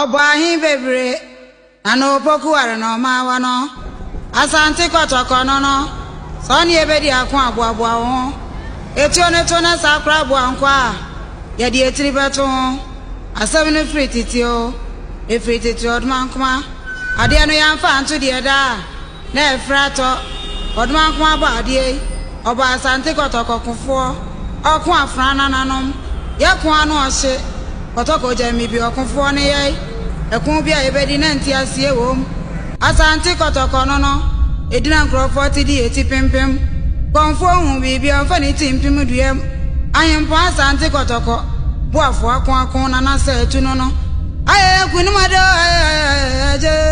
Obahi bebre ano poku are no ma wa no asante kotoko no no so ni ebedi akwa aboabo ho etio ne to na sakra abo ankwa ye de etiri beto asem ne frititio efrititio odmankwa ade no ya mfa anto de da na efrato odmankwa ba ade oba asante kotoko kofo okun afrana nanom ye ko anu ohye kotoko jami bi okunfo ne ye ekun bia ebedi na ntiasie wom asante kotoko no no edina nkrofo ti di eti pimpim konfo hu bibia mfa ni timpim duem ayempo asante kotoko boafo akon na na sa etu no no aye kunumado aje